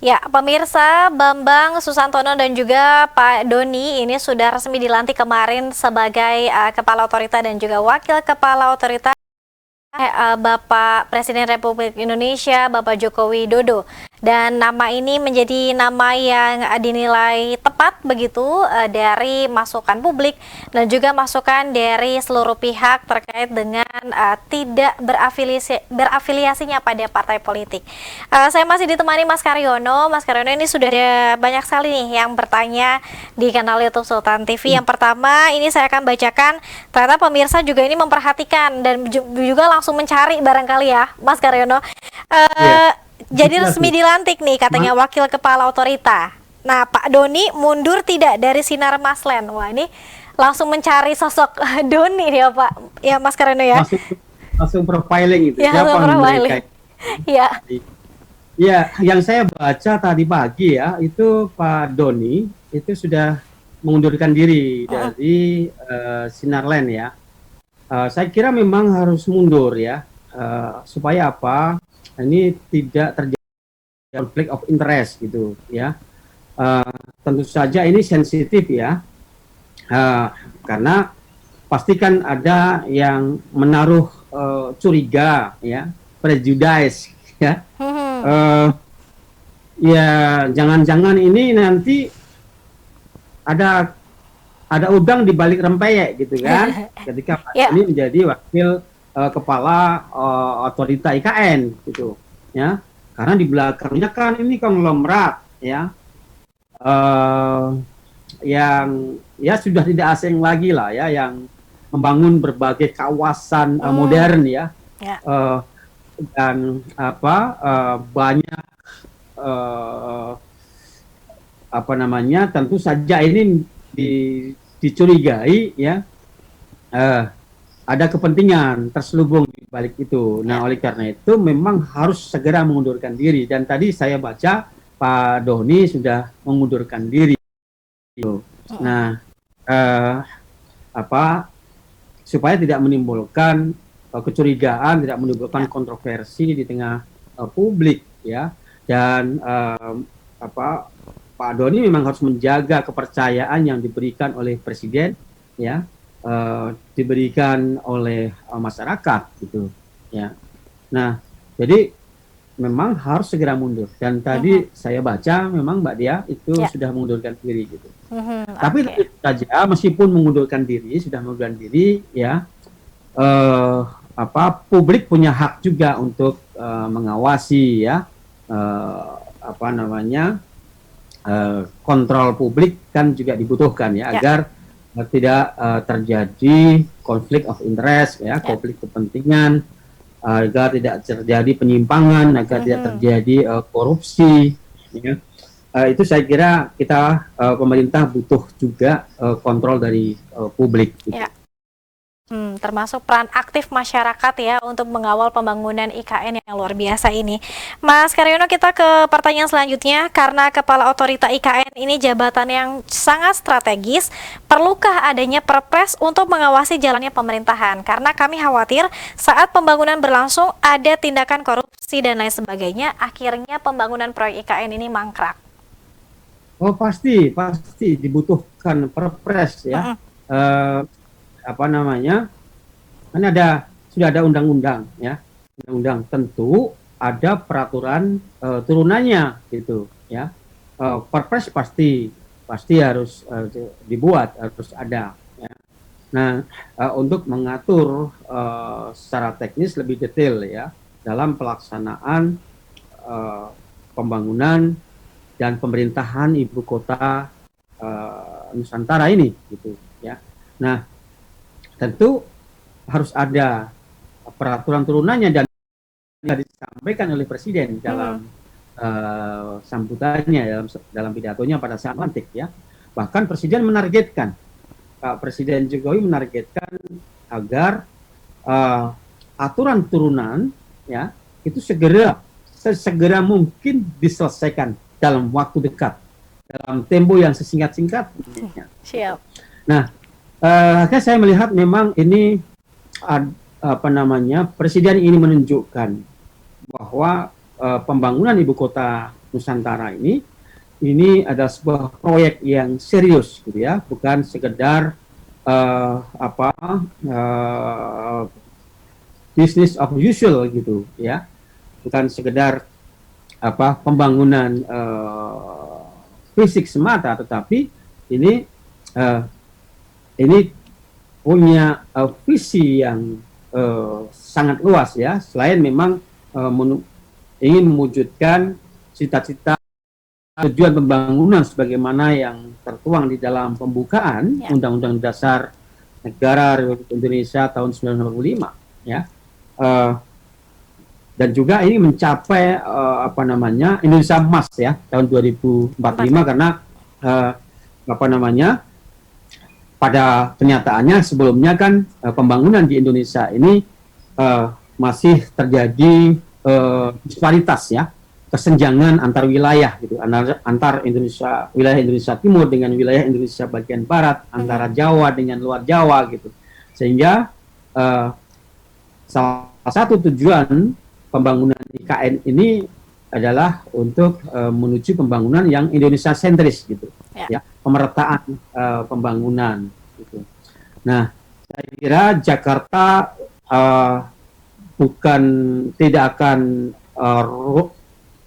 Ya, pemirsa Bambang Susantono dan juga Pak Doni ini sudah resmi dilantik kemarin sebagai Kepala Otorita dan juga Wakil Kepala Otorita Bapak Presiden Republik Indonesia, Bapak Joko Widodo. Dan nama ini menjadi nama yang dinilai tepat begitu dari masukan publik dan juga masukan dari seluruh pihak terkait dengan tidak berafiliasinya pada partai politik. Saya masih ditemani Mas Karyono. Mas Karyono, ini sudah ada banyak sekali nih yang bertanya di kanal YouTube Sultan TV. Yang pertama ini saya akan bacakan. Ternyata pemirsa juga ini memperhatikan dan juga langsung mencari barangkali ya, Mas Karyono. Iya, Jadi resmi dilantik nih katanya Wakil Kepala Otorita. Nah, Pak Doni mundur tidak dari Sinar Maslen. Wah, ini langsung mencari sosok Doni nih ya Pak, ya Mas Karyono ya. langsung profiling itu. Ya, Siapa profiling. mereka? Ya. Ya, yang saya baca tadi pagi ya, itu Pak Doni itu sudah mengundurkan diri dari Sinarland ya. Saya kira memang harus mundur ya, supaya apa? Ini tidak terjadi konflik of interest gitu ya. Tentu saja ini sensitif ya, karena pastikan ada yang menaruh curiga ya, prejudice ya. Ya jangan-jangan ini nanti ada udang di balik rempeyek gitu kan, ketika Pak Ya. ini menjadi wakil kepala otorita IKN gitu ya, karena di belakangnya kan ini konglomerat ya, yang ya sudah tidak asing lagi lah ya, yang membangun berbagai kawasan modern ya, Ya. dan apa banyak apa namanya, tentu saja ini dicurigai ya, ada kepentingan terselubung di balik itu. Nah, oleh karena itu memang harus segera mengundurkan diri. Dan tadi saya baca Pak Doni sudah mengundurkan diri. Nah, apa supaya tidak menimbulkan kecurigaan, tidak menimbulkan kontroversi di tengah publik ya. Dan apa Pak Doni memang harus menjaga kepercayaan yang diberikan oleh Presiden ya, diberikan oleh masyarakat gitu ya. Nah, jadi memang harus segera mundur. Dan tadi saya baca memang Mbak Dia itu sudah mengundurkan diri gitu. Tapi tentu saja meskipun mengundurkan diri, sudah mengundurkan diri ya, apa publik punya hak juga untuk mengawasi ya, apa namanya, kontrol publik kan juga dibutuhkan ya, agar tidak terjadi konflik of interest ya, konflik kepentingan, agar tidak terjadi penyimpangan, agar tidak terjadi korupsi ya. Itu saya kira kita pemerintah butuh juga kontrol dari publik gitu. Ya. Termasuk peran aktif masyarakat ya untuk mengawal pembangunan IKN yang luar biasa ini. Mas Karyono, kita ke pertanyaan selanjutnya. Karena Kepala Otorita IKN ini jabatan yang sangat strategis, perlukah adanya perpres untuk mengawasi jalannya pemerintahan? Karena kami khawatir saat pembangunan berlangsung ada tindakan korupsi dan lain sebagainya, akhirnya pembangunan proyek IKN ini mangkrak. Oh pasti dibutuhkan perpres ya. Apa namanya, kan sudah ada undang-undang ya, undang-undang, tentu ada peraturan turunannya gitu ya. Perpres pasti harus dibuat, harus ada ya. Nah, untuk mengatur secara teknis lebih detail ya dalam pelaksanaan pembangunan dan pemerintahan ibu kota Nusantara ini gitu ya. Nah, tentu harus ada peraturan turunannya dan disampaikan oleh Presiden dalam sambutannya, dalam pidatonya pada saat lantik ya. Bahkan Presiden menargetkan, Pak Presiden Jokowi menargetkan agar aturan turunan ya itu sesegera mungkin diselesaikan dalam waktu dekat, dalam tempo yang sesingkat-singkatnya. Siap. Nah, akhirnya saya melihat memang ini apa namanya, Presiden ini menunjukkan bahwa pembangunan ibu kota Nusantara ini adalah sebuah proyek yang serius, gitu ya, bukan sekedar business of usual, gitu ya, bukan sekedar pembangunan fisik semata, tetapi ini punya visi yang sangat luas, ya. Selain memang ingin mewujudkan cita-cita tujuan pembangunan sebagaimana yang tertuang di dalam pembukaan Undang-Undang Dasar Negara Republik Indonesia tahun 1945, ya. Dan juga ini mencapai Indonesia Emas, ya, tahun 2045, karena pada kenyataannya sebelumnya kan pembangunan di Indonesia ini masih terjadi disparitas, ya, kesenjangan antar wilayah, gitu, antar wilayah Indonesia Timur dengan wilayah Indonesia bagian barat, antara Jawa dengan luar Jawa, gitu. Sehingga salah satu tujuan pembangunan IKN ini adalah untuk menuju pembangunan yang Indonesia sentris, gitu, ya, pemerataan pembangunan, gitu. Nah, saya kira Jakarta tidak akan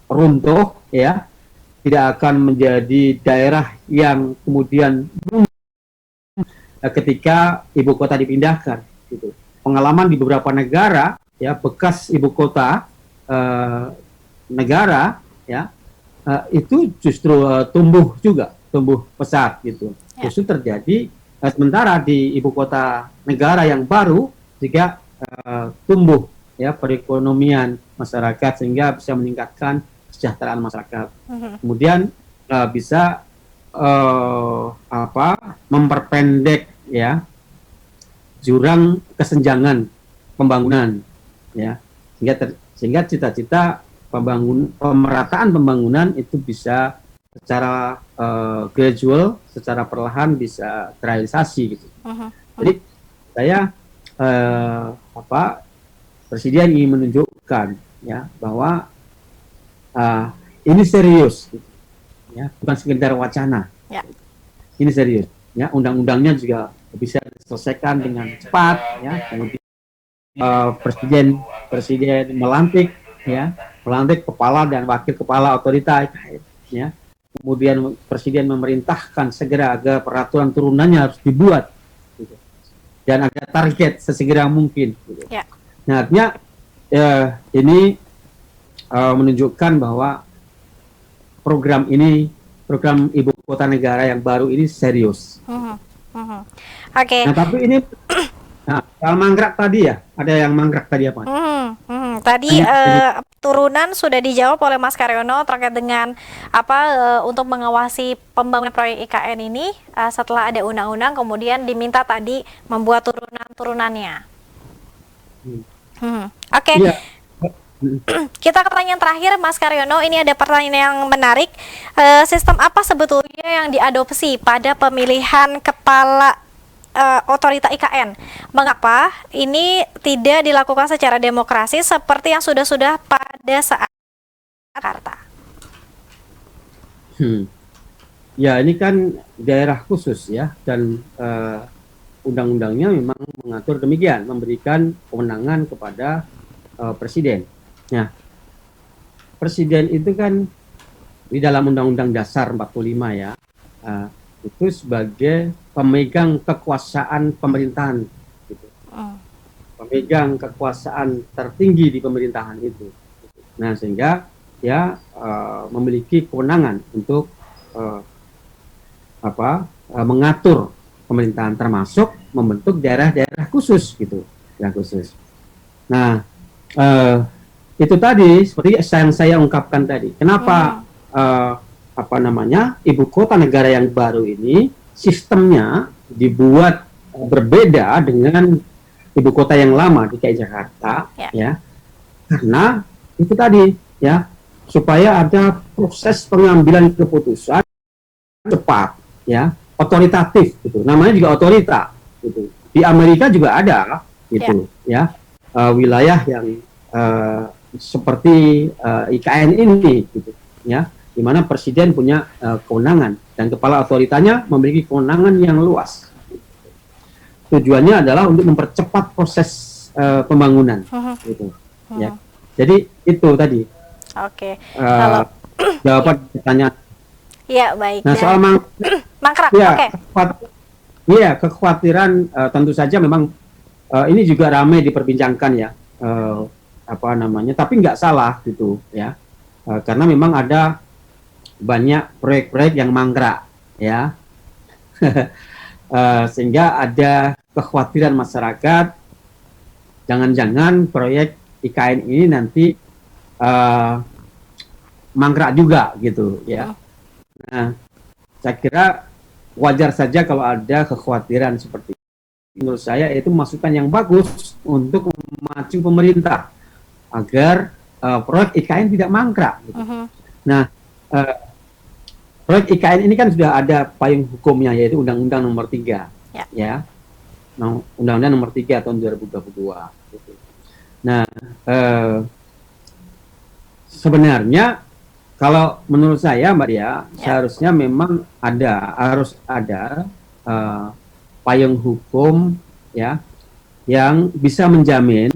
runtuh, ya, tidak akan menjadi daerah yang kemudian ketika ibu kota dipindahkan, gitu. Pengalaman di beberapa negara, ya, bekas ibu kota negara, ya, itu justru tumbuh pesat, gitu. Justru terjadi sementara di ibu kota negara yang baru juga tumbuh, ya, perekonomian masyarakat sehingga bisa meningkatkan kesejahteraan masyarakat. Kemudian bisa memperpendek, ya, jurang kesenjangan pembangunan, ya, sehingga cita-cita pemerataan pembangunan itu bisa secara gradual, secara perlahan bisa terrealisasi, gitu. Jadi saya Presiden ingin menunjukkan, ya, bahwa ini serius, gitu, ya, bukan sekedar wacana. Ini serius, ya. Undang-undangnya juga bisa diselesaikan dengan cepat, ya. Kemudian presiden melantik kepala dan wakil kepala otorita IKN, ya. Kemudian presiden memerintahkan segera agar peraturan turunannya harus dibuat, gitu, dan ada target sesegera mungkin, gitu. Nah, artinya ini menunjukkan bahwa program ibu kota negara yang baru ini serius. Oke. Nah, tapi ini soal mangkrak tadi, ya, ada yang mangkrak tadi apa? Tadi turunan sudah dijawab oleh Mas Karyono terkait dengan untuk mengawasi pembangunan proyek IKN ini setelah ada undang-undang, kemudian diminta tadi membuat turunannya. Oke. Iya. Kita ke pertanyaan terakhir, Mas Karyono. Ini ada pertanyaan yang menarik. Sistem apa sebetulnya yang diadopsi pada pemilihan kepala otorita IKN? Mengapa ini tidak dilakukan secara demokrasi seperti yang sudah pada saat Jakarta? Ya, ini kan daerah khusus, ya, dan undang-undangnya memang mengatur demikian, memberikan kewenangan kepada presiden. Nah, presiden itu kan di dalam Undang-Undang Dasar 45, ya, itu sebagai pemegang kekuasaan pemerintahan, gitu. Pemegang kekuasaan tertinggi di pemerintahan itu. Nah, sehingga dia memiliki kewenangan untuk mengatur pemerintahan, termasuk membentuk daerah-daerah khusus, gitu, yang khusus. Nah, itu tadi seperti yang saya ungkapkan tadi. Kenapa ibu kota negara yang baru ini sistemnya dibuat berbeda dengan ibu kota yang lama DKI Jakarta, ya, karena itu tadi, ya, supaya ada proses pengambilan keputusan cepat, ya, otoritatif, gitu. Namanya juga otorita, gitu. Di Amerika juga ada, gitu, ya, wilayah yang seperti IKN ini, gitu, ya, di mana presiden punya kewenangan dan kepala otoritanya memiliki kewenangan yang luas. Tujuannya adalah untuk mempercepat proses pembangunan, gitu, ya. Jadi itu tadi. Oke. Kalau jawaban pertanyaan. ya baik. Nah, soal mangkrak, ya, oke. Kekhawatiran tentu saja memang ini juga ramai diperbincangkan ya, apa namanya, tapi nggak salah gitu ya, karena memang ada banyak proyek-proyek yang mangkrak ya, sehingga ada kekhawatiran masyarakat jangan-jangan proyek IKN ini nanti mangkrak juga gitu ya. Nah, saya kira wajar saja kalau ada kekhawatiran seperti itu. Menurut saya itu masukan yang bagus untuk memacu pemerintah agar proyek IKN tidak mangkrak. Gitu. Nah, proyek IKN ini kan sudah ada payung hukumnya, yaitu Undang-Undang Nomor 3, ya, Undang-Undang Nomor 3 tahun 2022. Gitu. Nah, sebenarnya kalau menurut saya, Mbak Dia, seharusnya memang harus ada payung hukum ya yang bisa menjamin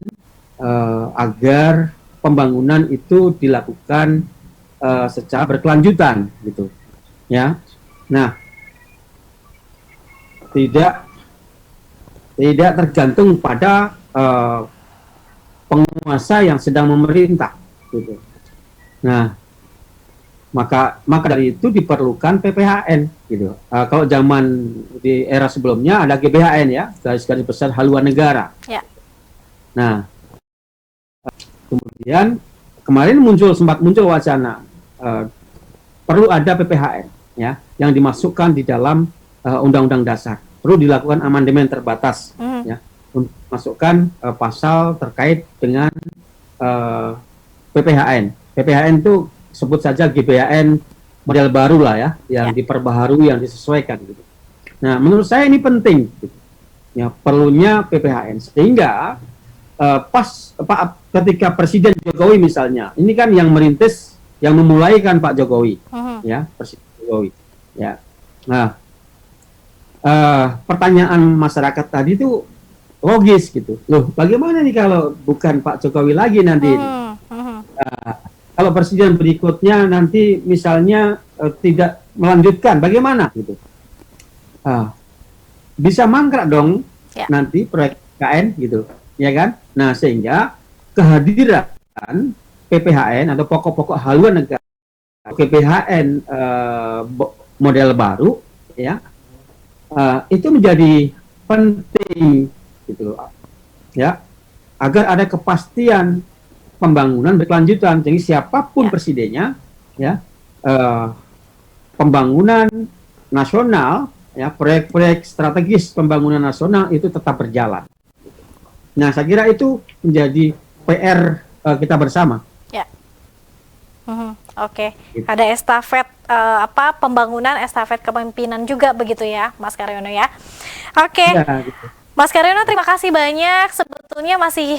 agar pembangunan itu dilakukan secara berkelanjutan, gitu, ya. Nah, tidak tergantung pada penguasa yang sedang memerintah, gitu. Nah, maka dari itu diperlukan PPHN, gitu. Kalau zaman di era sebelumnya ada GBHN ya, garis-garis besar haluan negara. Ya. Nah, kemudian kemarin sempat muncul wacana perlu ada PPHN ya, yang dimasukkan di dalam Undang-Undang Dasar. Perlu dilakukan amandemen terbatas ya, untuk masukkan pasal terkait dengan PPHN. PPHN itu sebut saja GBHN model baru lah ya, yang diperbaharui, yang disesuaikan gitu. Nah, menurut saya ini penting gitu. Ya, perlunya PPHN sehingga ketika Presiden Jokowi misalnya, ini kan yang merintis, yang memulai kan Pak Jokowi, ya, Presiden Jokowi. Ya. Nah, pertanyaan masyarakat tadi itu logis gitu. Loh, bagaimana nih kalau bukan Pak Jokowi lagi nanti ini? Kalau presiden berikutnya nanti misalnya tidak melanjutkan, bagaimana gitu? Bisa mangkrak dong nanti proyek IKN gitu, ya kan? Nah, sehingga kehadiran PPHN atau pokok-pokok haluan negara, PPHN model baru, ya, itu menjadi penting gitu, ya, agar ada kepastian pembangunan berkelanjutan. Jadi siapapun presidennya, ya, pembangunan nasional, ya, proyek-proyek strategis pembangunan nasional itu tetap berjalan. Nah, saya kira itu menjadi PR kita bersama. Ya. Oke. Ada estafet pembangunan, estafet kepemimpinan juga begitu ya, Mas Karyono ya. Oke. Ya, gitu. Mas Karyono, terima kasih banyak. Sebetulnya masih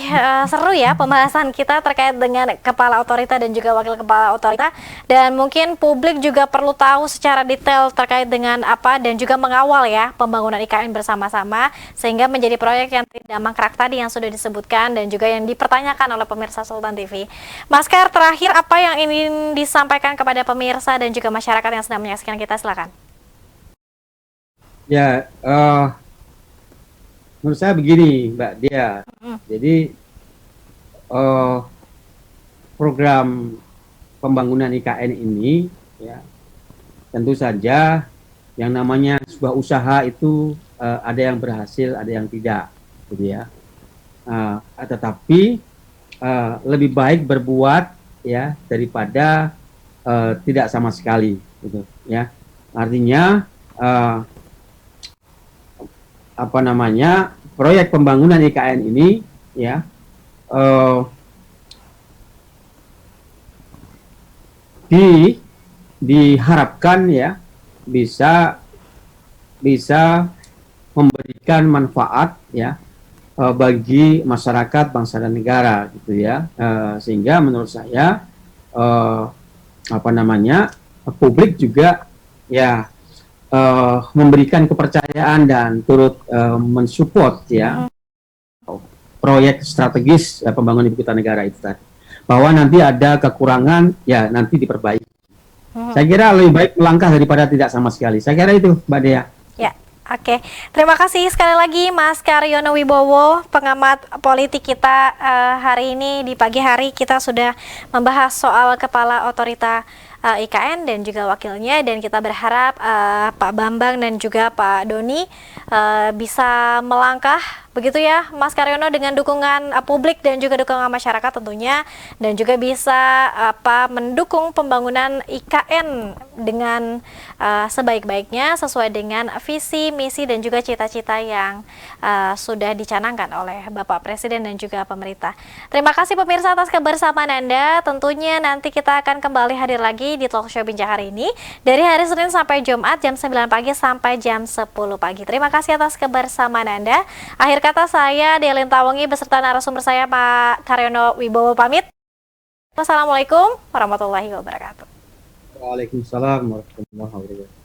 seru ya pembahasan kita terkait dengan kepala otorita dan juga wakil kepala otorita. Dan mungkin publik juga perlu tahu secara detail terkait dengan apa dan juga mengawal ya pembangunan IKN bersama-sama. Sehingga menjadi proyek yang tidak mangkrak tadi yang sudah disebutkan dan juga yang dipertanyakan oleh pemirsa Sultan TV. Mas Kar, terakhir apa yang ingin disampaikan kepada pemirsa dan juga masyarakat yang sedang menyaksikan kita? Silakan. Ya, menurut saya begini, Mbak Dia. Jadi program pembangunan IKN ini, ya, tentu saja yang namanya sebuah usaha itu ada yang berhasil, ada yang tidak, gitu ya. Tetapi lebih baik berbuat ya daripada tidak sama sekali, gitu ya. Artinya proyek pembangunan IKN ini ya diharapkan ya bisa memberikan manfaat ya bagi masyarakat, bangsa dan negara gitu ya. Sehingga menurut saya publik juga ya memberikan kepercayaan dan turut mensupport ya proyek strategis pembangunan ibu kota negara itu tadi. Bahwa nanti ada kekurangan ya nanti diperbaiki. Saya kira lebih baik melangkah daripada tidak sama sekali. Saya kira itu, Mbak Dea. Ya, oke. Terima kasih sekali lagi Mas Karyono Wibowo, pengamat politik kita. Hari ini di pagi hari kita sudah membahas soal Kepala Otorita IKN dan juga wakilnya, dan kita berharap Pak Bambang dan juga Pak Doni bisa melangkah begitu ya Mas Karyono, dengan dukungan publik dan juga dukungan masyarakat tentunya, dan juga bisa mendukung pembangunan IKN dengan sebaik-baiknya sesuai dengan visi, misi dan juga cita-cita yang sudah dicanangkan oleh Bapak Presiden dan juga pemerintah. Terima kasih pemirsa atas kebersamaan Anda. Tentunya nanti kita akan kembali hadir lagi di Talk Show Bincang hari ini dari hari Senin sampai Jumat jam 9 pagi sampai jam 10 pagi. Terima kasih atas kebersamaan Anda. Akhir kata saya Delin Tawangi beserta narasumber saya Pak Karyono Wibowo pamit. Wassalamualaikum warahmatullahi wabarakatuh. Waalaikumsalam warahmatullahi wabarakatuh.